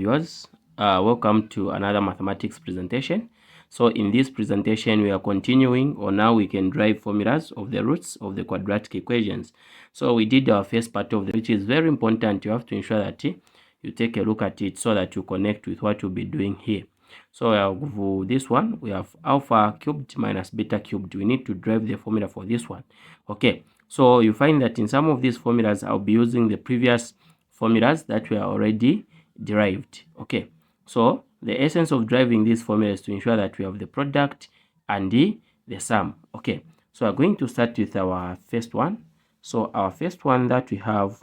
viewers, welcome to another mathematics presentation. So in this presentation we are continuing, or now we can derive formulas of the roots of the quadratic equations. So we did our first part of which is very important. You have to ensure that you take a look at it so that you connect with what you'll be doing here. So for this one, we have alpha cubed minus beta cubed. We need to derive the formula for this one. Okay, so you find that in some of these formulas I'll be using the previous formulas that were already derived. Okay, so the essence of deriving this formula is to ensure that we have the product and the sum. Okay, so we're going to start with our first one. So our first one that we have,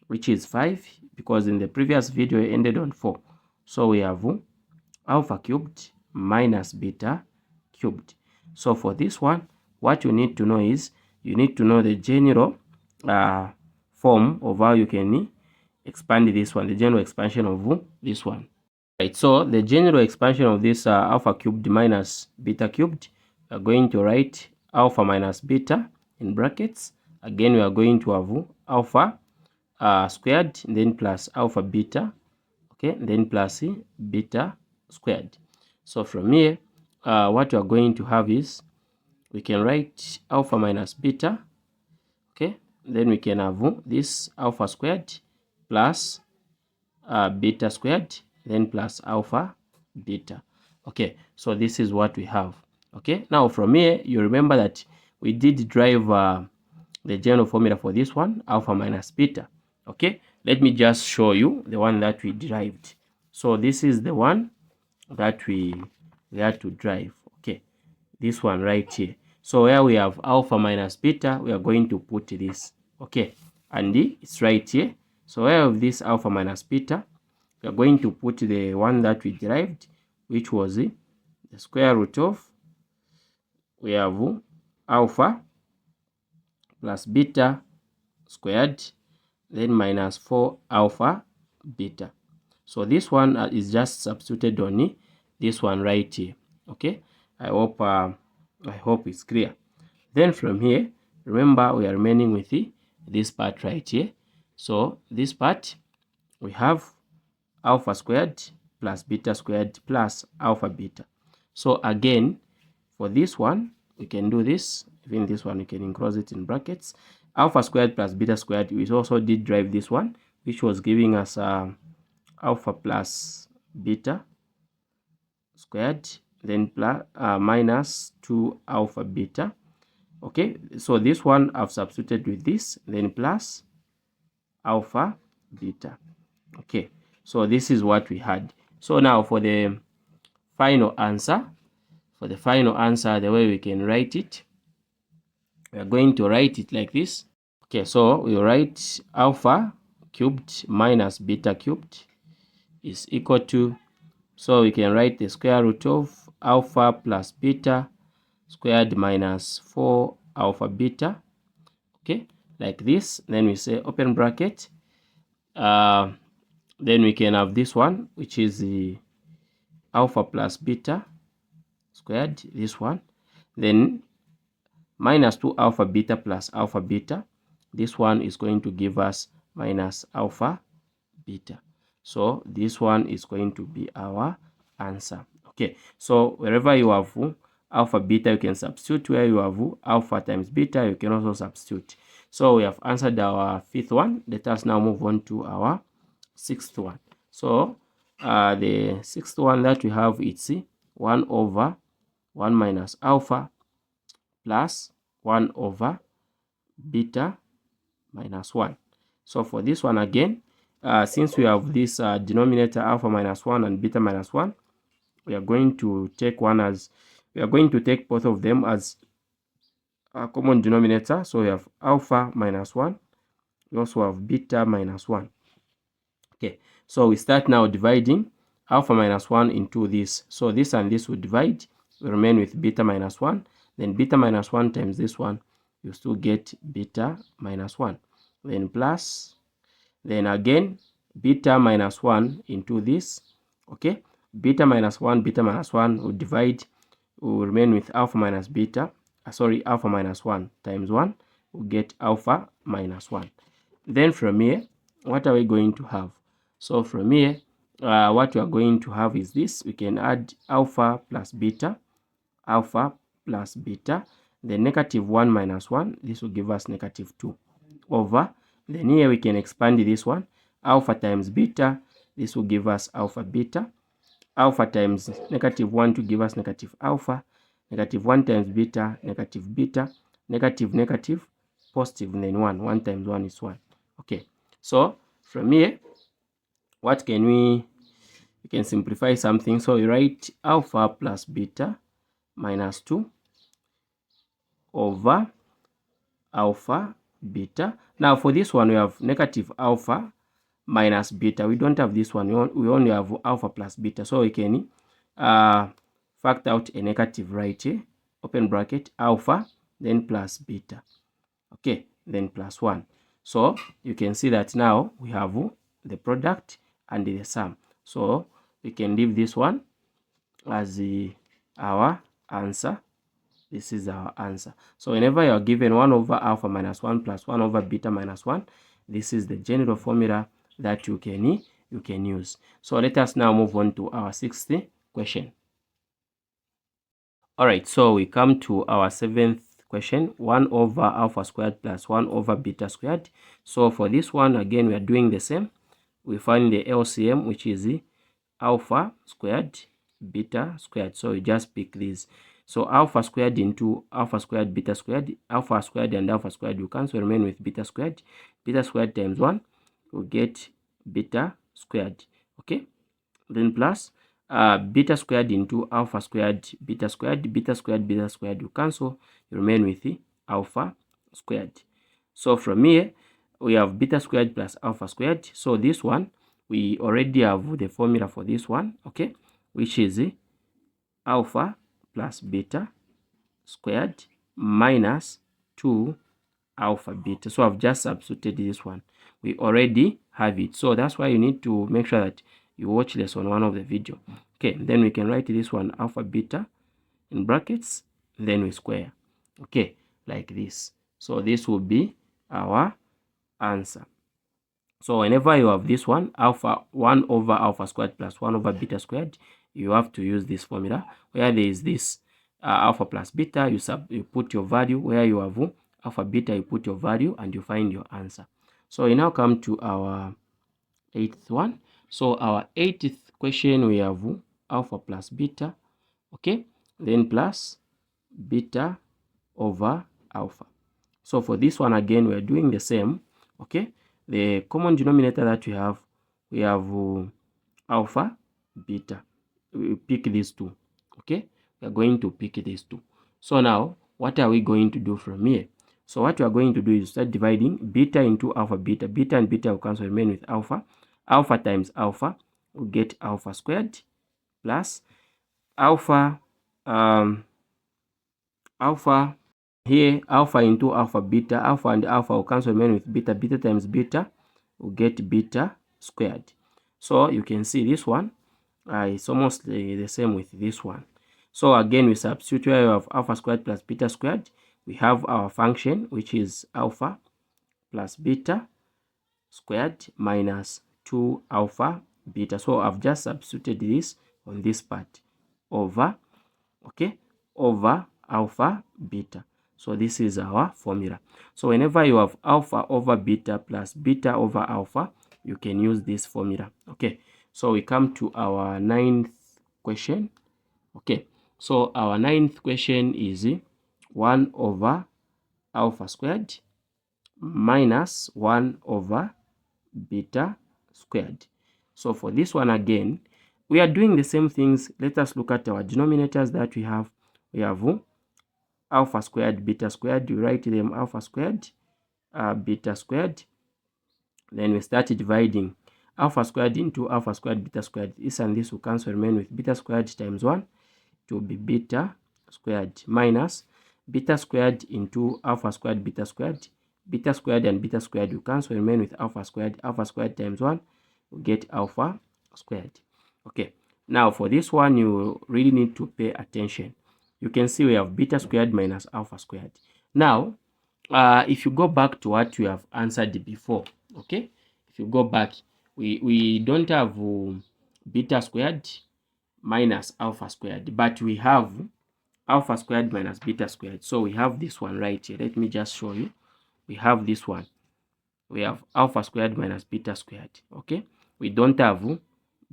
which is 5, because in the previous video it ended on 4. So we have alpha cubed minus beta cubed. So for this one, what you need to know is you need to know the general form of how you can expand this one, the general expansion of this one. Right, so the general expansion of this alpha cubed minus beta cubed, we are going to write alpha minus beta in brackets. Again, we are going to have alpha squared, then plus alpha beta, okay, then plus beta squared. So from here, what we are going to have is we can write alpha minus beta, okay, then we can have this alpha squared plus beta squared, then plus alpha beta. Okay, so this is what we have. Okay, now from here you remember that we did derive the general formula for this one, alpha minus beta. Okay, let me just show you the one that we derived. So this is the one that we had to derive. Okay, this one right here. So where we have alpha minus beta, we are going to put this. Okay, and it's right here. So where of this alpha minus beta, we are going to put the one that we derived, which was the square root of, we have alpha plus beta squared, then minus 4 alpha beta. So this one is just substituted on this one right here. Okay, I hope it's clear. Then from here, remember we are remaining with this part right here. So this part we have alpha squared plus beta squared plus alpha beta. So again, for this one we can do this. Even this one we can enclose it in brackets. Alpha squared plus beta squared, we also did derive this one, which was giving us alpha plus beta squared, then plus minus 2 alpha beta. Okay, so this one I've substituted with this, then plus alpha beta. Okay, so this is what we had. So now for the final answer, the way we can write it, we are going to write it like this. Okay, so we write alpha cubed minus beta cubed is equal to, so we can write the square root of alpha plus beta squared minus 4 alpha beta. Okay, like this. Then we say open bracket. Then we can have this one, which is the alpha plus beta squared, this one, then minus 2 alpha beta plus alpha beta. This one is going to give us minus alpha beta. So this one is going to be our answer. Okay, so wherever you have alpha beta, you can substitute. Where you have alpha times beta, you can also substitute. So we have answered our fifth one. Let us now move on to our sixth one. So the sixth one that we have, it's 1 over 1 minus alpha plus 1 over beta minus 1. So for this one again, since we have this denominator alpha minus 1 and beta minus 1, we are going to take both of them as a common denominator. So we have alpha minus 1, we also have beta minus 1. Okay, so we start now dividing alpha minus 1 into this. So this and this will divide, we remain with beta minus 1. Then beta minus 1 times this one, you still get beta minus 1. Then plus, then again beta minus 1 into this. Okay, beta minus 1 will divide, will remain with alpha minus beta, alpha minus 1 times 1, we'll get alpha minus 1. Then from here, what are we going to have? So from here, what we are going to have is this. We can add alpha plus beta, alpha plus beta, then -1 minus 1, this will give us -2 over, then here we can expand this one, alpha times beta, this will give us alpha beta, alpha times -1 to give us negative alpha, -1 times beta, negative beta, negative negative, positive, and then 1 times 1 is 1. Okay, so from here, what can we can simplify something. So we write alpha plus beta minus 2 over alpha beta. Now for this one, we have negative alpha minus beta. We don't have this one. We only have alpha plus beta. So we can factor out a negative right here, open bracket, alpha, then plus beta. Okay, then plus 1. So you can see that now we have the product and the sum. So we can leave this one as our answer. This is our answer. So whenever you are given 1 over alpha minus 1 plus 1 over beta minus 1, this is the general formula that you can use. So let us now move on to our 6th question. All right, so we come to our 7th question, 1 over alpha squared plus 1 over beta squared. So for this one, again, we are doing the same. We find the LCM, which is alpha squared, beta squared. So you just pick these. So alpha squared into alpha squared, beta squared, alpha squared and alpha squared you cancel, remain with beta squared. Beta squared times 1, you get beta squared. Okay, then plus beta squared into alpha squared, beta squared, beta squared, beta squared you cancel, you remain with the alpha squared. So from here, we have beta squared plus alpha squared. So this one, we already have the formula for this one, okay, which is alpha plus beta squared minus 2 alpha beta. So I've just substituted this one. We already have it. So that's why you need to make sure that you watch lesson 1 of the video. Okay, then we can write this one alpha beta in brackets, then we square. Okay, like this. So this will be our answer. So whenever you have this one, alpha 1 over alpha squared plus 1 over beta squared, you have to use this formula. Where there is this alpha plus beta, you put your value. Where you have alpha beta, you put your value and you find your answer. So we now come to our 8th one. So our 8th question, we have alpha plus beta, okay, then plus beta over alpha. So for this one, again, we're doing the same, okay. The common denominator that we have alpha, beta. We pick these two, okay. We are going to pick these two. So now, what are we going to do from here? So what we are going to do is start dividing beta into alpha, beta. Beta and beta will cancel, remain with alpha. Alpha times alpha will get alpha squared plus alpha, alpha here, alpha into alpha beta. Alpha and alpha will cancel, remain with beta. Beta times beta will get beta squared. So you can see this one it's almost the same with this one. So again, we substitute where we have alpha squared plus beta squared. We have our function, which is alpha plus beta squared minus 2 alpha beta. So I've just substituted this on this part over, okay, over alpha beta. So this is our formula. So whenever you have alpha over beta plus beta over alpha, you can use this formula. Okay, so we come to our 9th question. Okay, so our 9th question is 1 over alpha squared minus 1 over beta squared. So for this one, again, we are doing the same things. Let us look at our denominators that we have. We have alpha squared, beta squared. You write them alpha squared, beta squared. Then we start dividing alpha squared into alpha squared, beta squared. This and this will cancel, remain with beta squared times 1 to be beta squared minus beta squared into alpha squared, beta squared. Beta squared and beta squared will cancel, remain with alpha squared times 1 will get alpha squared. Okay, now for this one, you really need to pay attention. You can see we have beta squared minus alpha squared. Now, if you go back to what you have answered before, okay, if you go back, we don't have beta squared minus alpha squared, but we have alpha squared minus beta squared. So we have this one right here. Let me just show you. We have this one. We have alpha squared minus beta squared. Okay, we don't have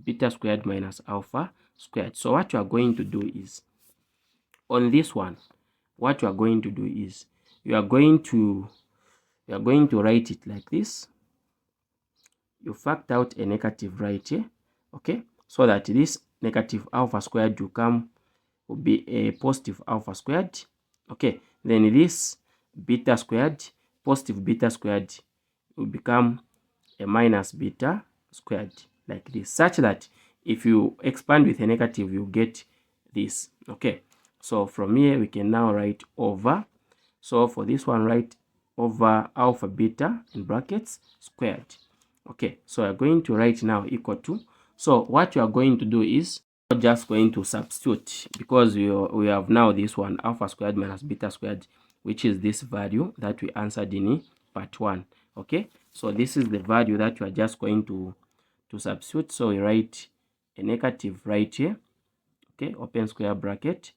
beta squared minus alpha squared. So what you are going to do is, on this one, what you are going to do is you are going to write it like this. You factor out a negative right here, okay, so that this negative alpha squared will be a positive alpha squared. Okay, then this beta squared, positive beta squared, will become a minus beta squared, like this, such that if you expand with a negative, you get this. Okay, so from here we can now write over. So for this one, write over alpha beta in brackets squared. Okay, so we're going to write now equal to. So what you are going to do is just going to substitute, because we have now this one, alpha squared minus beta squared, which is this value that we answered in part 1. Okay, so this is the value that you are just going to substitute. So we write a negative right here. Okay, open square bracket.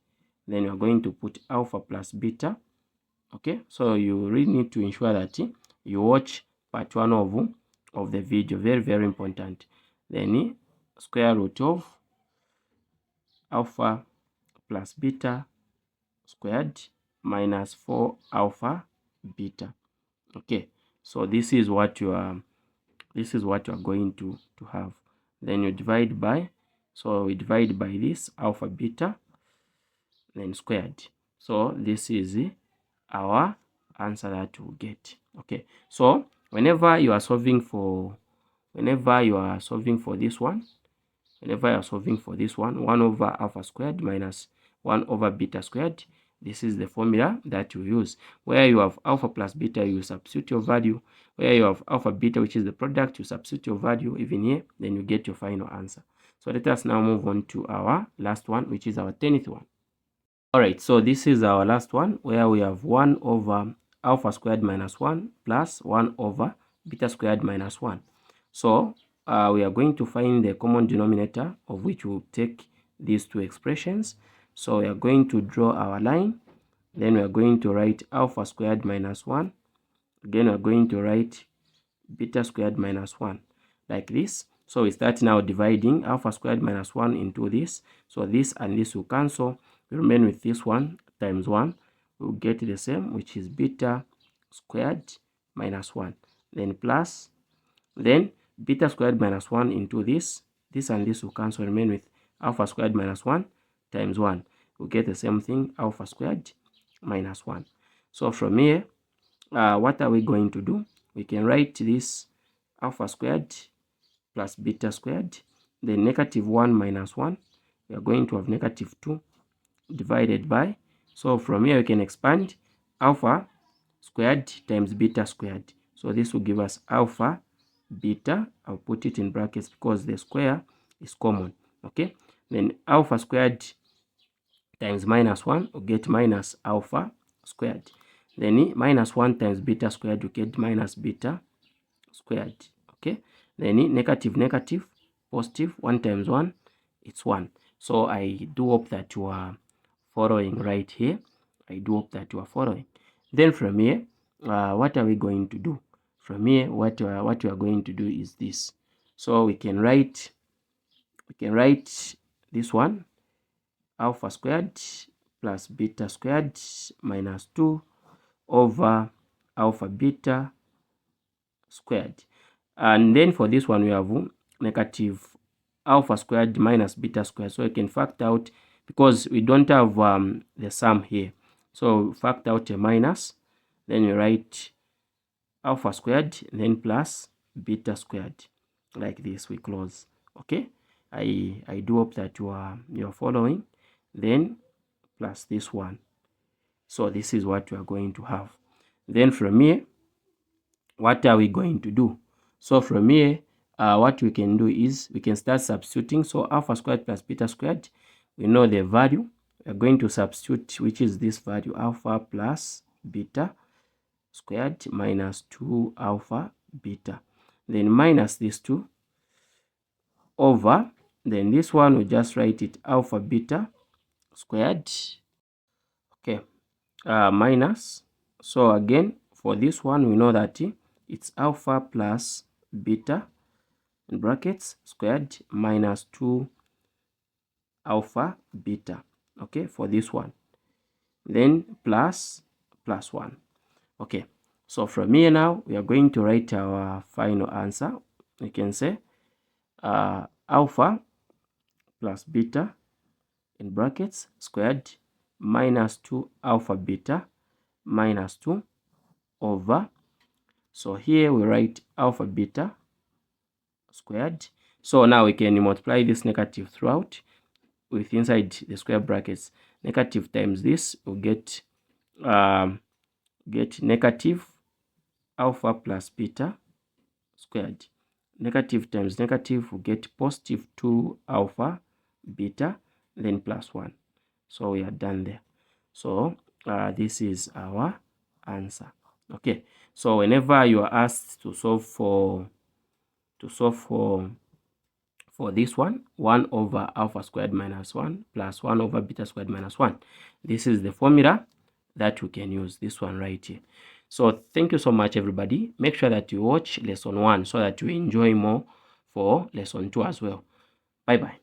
Then you're going to put alpha plus beta. Okay, so you really need to ensure that you watch part 1 of the video. Very, very important. Then square root of alpha plus beta squared minus 4 alpha beta. Okay, so this is what you are going to have. Then you divide by, so we divide by this alpha beta, then squared. So this is our answer that we'll get. Okay, so whenever you are solving for this one, 1 over alpha squared minus 1 over beta squared, this is the formula that you use. Where you have alpha plus beta, you substitute your value. Where you have alpha beta, which is the product, you substitute your value even here, then you get your final answer. So let us now move on to our last one, which is our 10th one. Alright, so this is our last one, where we have 1 over alpha squared minus 1 plus 1 over beta squared minus 1. So we are going to find the common denominator, of which we'll take these two expressions. So we are going to draw our line. Then we are going to write alpha squared minus 1. Again, we are going to write beta squared minus 1, like this. So we start now dividing alpha squared minus 1 into this. So this and this will cancel. We remain with this one times 1. We'll get the same, which is beta squared minus 1. Then plus, then beta squared minus 1 into this. This and this will cancel. Remain with alpha squared minus 1 times 1. We'll get the same thing, alpha squared minus 1. So from here, what are we going to do? We can write this alpha squared plus beta squared, then negative 1 minus 1. We are going to have negative 2 divided by. So from here we can expand alpha squared times beta squared. So this will give us alpha beta. I'll put it in brackets because the square is common. Okay, then alpha squared times minus 1 will get minus alpha squared. Then minus 1 times beta squared will get minus beta squared. Okay, then negative negative positive, 1 times 1, it's 1. So I do hope that you are following right here. I do hope that you are following. Then from here, what are we going to do? From here, what we are going to do is this. So we can write this one, alpha squared plus beta squared minus 2 over alpha beta squared. And then for this one, we have negative alpha squared minus beta squared. So you can factor out, because we don't have the sum here. So factor out a minus, then you write alpha squared, then plus beta squared, like this. We close. Okay, I do hope that you are following. Then plus this one. So this is what you are going to have. Then from here, what are we going to do? So from here, what we can do is we can start substituting. So alpha squared plus beta squared, we know the value. We're going to substitute, which is this value, alpha plus beta squared minus 2 alpha beta. Then minus these two over Then this one, we just write it alpha beta squared, okay, minus. So again, for this one, we know that it's alpha plus beta in brackets squared minus 2 alpha beta, okay, for this one. Then plus 1. Okay, so from here now, we are going to write our final answer. We can say alpha plus beta in brackets squared minus 2 alpha beta minus 2 over, so here we write alpha beta squared. So now we can multiply this negative throughout with inside the square brackets. Negative times this will get negative alpha plus beta squared. Negative times negative will get positive 2 alpha beta, then plus 1. So we are done there. So this is our answer. Okay, so whenever you are asked to solve for this one, 1 over alpha squared minus 1 plus 1 over beta squared minus 1, this is the formula that we can use, this one right here. So thank you so much, everybody. Make sure that you watch lesson 1 so that you enjoy more for lesson 2 as well. Bye bye.